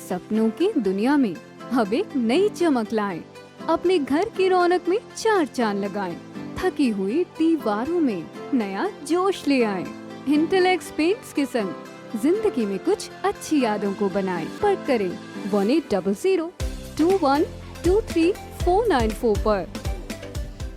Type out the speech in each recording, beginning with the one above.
सपनों की दुनिया में अब एक नई चमक लाएं। अपने घर की रौनक में चार चांद लगाएं। थकी हुई दीवारों में नया जोश ले आएं। इंटेलेक्स पेंट्स के संग जिंदगी में कुछ अच्छी यादों को बनाएं। पर करें 1800212349 पर।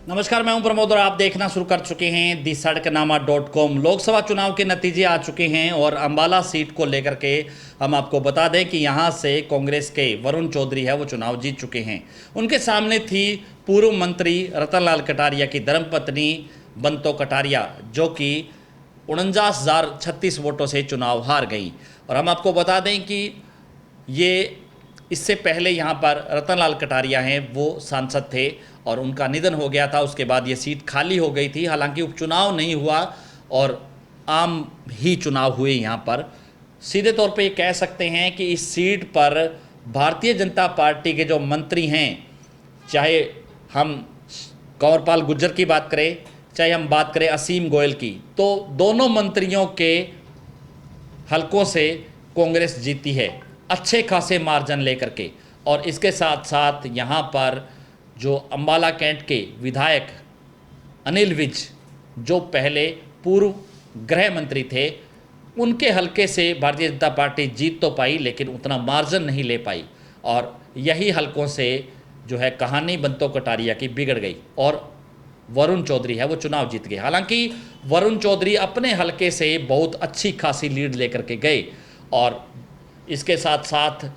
नमस्कार, मैं हूं प्रमोद और आप देखना शुरू कर चुके हैं दी सड़कनामा.com। लोकसभा चुनाव के नतीजे आ चुके हैं और अंबाला सीट को लेकर के हम आपको बता दें कि यहां से कांग्रेस के वरुण चौधरी है वो चुनाव जीत चुके हैं। उनके सामने थी पूर्व मंत्री रतनलाल कटारिया की धर्मपत्नी बंतो कटारिया, जो कि 49,036 वोटों से चुनाव हार गई। और हम आपको बता दें कि ये इससे पहले यहाँ पर रतनलाल कटारिया हैं वो सांसद थे और उनका निधन हो गया था। उसके बाद ये सीट खाली हो गई थी। हालांकि उपचुनाव नहीं हुआ और आम ही चुनाव हुए यहाँ पर। सीधे तौर पे ये कह सकते हैं कि इस सीट पर भारतीय जनता पार्टी के जो मंत्री हैं, चाहे हम कंवरपाल गुर्जर की बात करें, चाहे हम बात करें असीम गोयल की, तो दोनों मंत्रियों के हलकों से कांग्रेस जीती है अच्छे खासे मार्जिन लेकर के। और इसके साथ साथ यहाँ पर जो अंबाला कैंट के विधायक अनिल विज, जो पहले पूर्व गृह मंत्री थे, उनके हलके से भारतीय जनता पार्टी जीत तो पाई लेकिन उतना मार्जिन नहीं ले पाई। और यही हलकों से जो है कहानी बंतो कटारिया की बिगड़ गई और वरुण चौधरी है वो चुनाव जीत गए। हालांकि वरुण चौधरी अपने हलके से बहुत अच्छी खासी लीड लेकर के गए। और इसके साथ साथ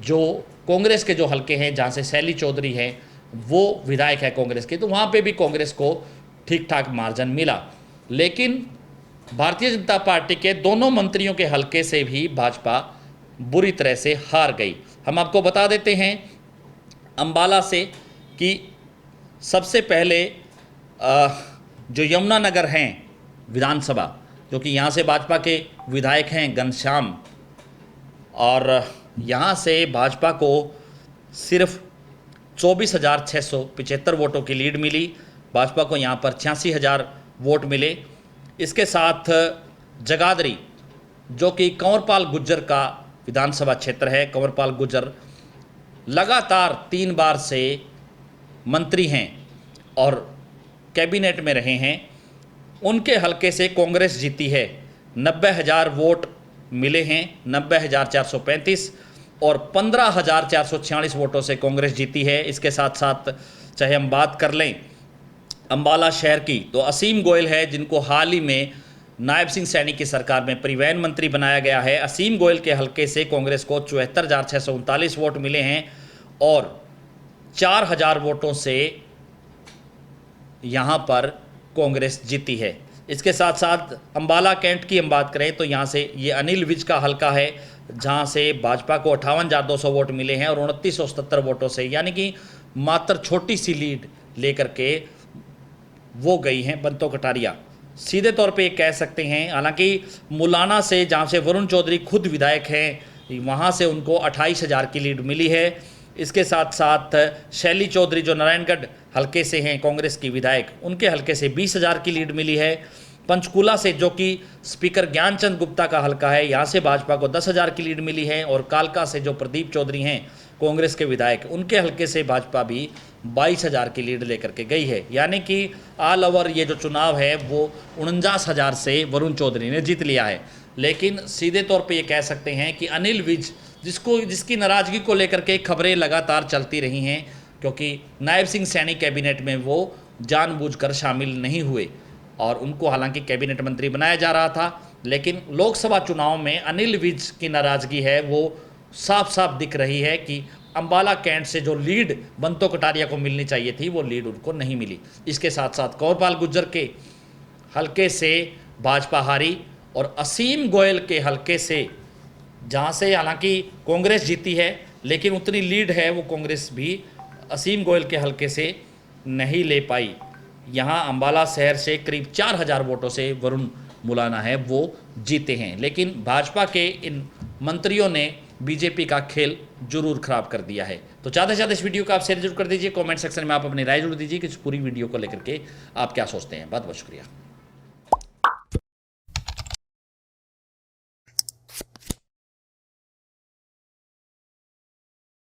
जो कांग्रेस के जो हलके हैं जहाँ से शैली चौधरी हैं वो विधायक है कांग्रेस के, तो वहाँ पे भी कांग्रेस को ठीक ठाक मार्जिन मिला। लेकिन भारतीय जनता पार्टी के दोनों मंत्रियों के हलके से भी भाजपा बुरी तरह से हार गई। हम आपको बता देते हैं अंबाला से कि सबसे पहले जो यमुनानगर हैं विधानसभा, जो कि यहाँ से भाजपा के विधायक हैं घनश्याम, और यहाँ से भाजपा को सिर्फ 24,675 वोटों की लीड मिली। भाजपा को यहाँ पर 86,000 वोट मिले। इसके साथ जगाधरी, जो कि कंवरपाल गुर्जर का विधानसभा क्षेत्र है, कंवरपाल गुर्जर लगातार 3 बार से मंत्री हैं और कैबिनेट में रहे हैं, उनके हलके से कांग्रेस जीती है। 90,000 वोट मिले हैं, 90,435, और 15,446 वोटों से कांग्रेस जीती है। इसके साथ साथ चाहे हम बात कर लें अंबाला शहर की, तो असीम गोयल है जिनको हाल ही में नायब सिंह सैनी की सरकार में परिवहन मंत्री बनाया गया है। असीम गोयल के हलके से कांग्रेस को 74,639 वोट मिले हैं और 4,000 वोटों से यहाँ पर कांग्रेस जीती है। इसके साथ साथ अंबाला कैंट की हम बात करें तो यहाँ से ये अनिल विज का हलका है, जहाँ से भाजपा को 58,200 वोट मिले हैं और 2977 वोटों से, यानी कि मात्र छोटी सी लीड लेकर के वो गई हैं बंतो कटारिया। सीधे तौर पे कह सकते हैं, हालांकि मुलाना से जहाँ से वरुण चौधरी खुद विधायक हैं, वहाँ से उनको 28,000 की लीड मिली है। इसके साथ साथ शैली चौधरी जो नारायणगढ़ हलके से हैं कांग्रेस की विधायक, उनके हलके से 20,000 की लीड मिली है। पंचकूला से, जो कि स्पीकर ज्ञानचंद गुप्ता का हलका है, यहाँ से भाजपा को 10,000 की लीड मिली है। और कालका से जो प्रदीप चौधरी हैं कांग्रेस के विधायक, उनके हलके से भाजपा भी 22,000 की लीड लेकर के गई है। यानी कि ऑल ओवर ये जो चुनाव है वो 49,000 से वरुण चौधरी ने जीत लिया है। लेकिन सीधे तौर पे ये कह सकते हैं कि अनिल विज, जिसकी नाराज़गी को लेकर के खबरें लगातार चलती रही हैं, क्योंकि नायब सिंह सैनी कैबिनेट में वो जानबूझकर शामिल नहीं हुए और उनको हालांकि कैबिनेट मंत्री बनाया जा रहा था, लेकिन लोकसभा चुनाव में अनिल विज की नाराज़गी है वो साफ साफ दिख रही है कि अंबाला कैंट से जो लीड बंतो कटारिया को मिलनी चाहिए थी वो लीड उनको नहीं मिली। इसके साथ साथ कंवरपाल गुर्जर के हलके से भाजपा हारी और असीम गोयल के हलके से, जहाँ से हालांकि कांग्रेस जीती है लेकिन उतनी लीड है वो कांग्रेस भी असीम गोयल के हलके से नहीं ले पाई। यहाँ अंबाला शहर से करीब 4,000 वोटों से वरुण मुलाना है वो जीते हैं। लेकिन भाजपा के इन मंत्रियों ने बीजेपी का खेल जरूर खराब कर दिया है। तो ज़्यादा से ज़्यादा इस वीडियो को आप शेयर जरूर कर दीजिए। कमेंट सेक्शन में आप अपनी राय जरूर दीजिए कि इस पूरी वीडियो को लेकर के आप क्या सोचते हैं। बहुत बहुत शुक्रिया।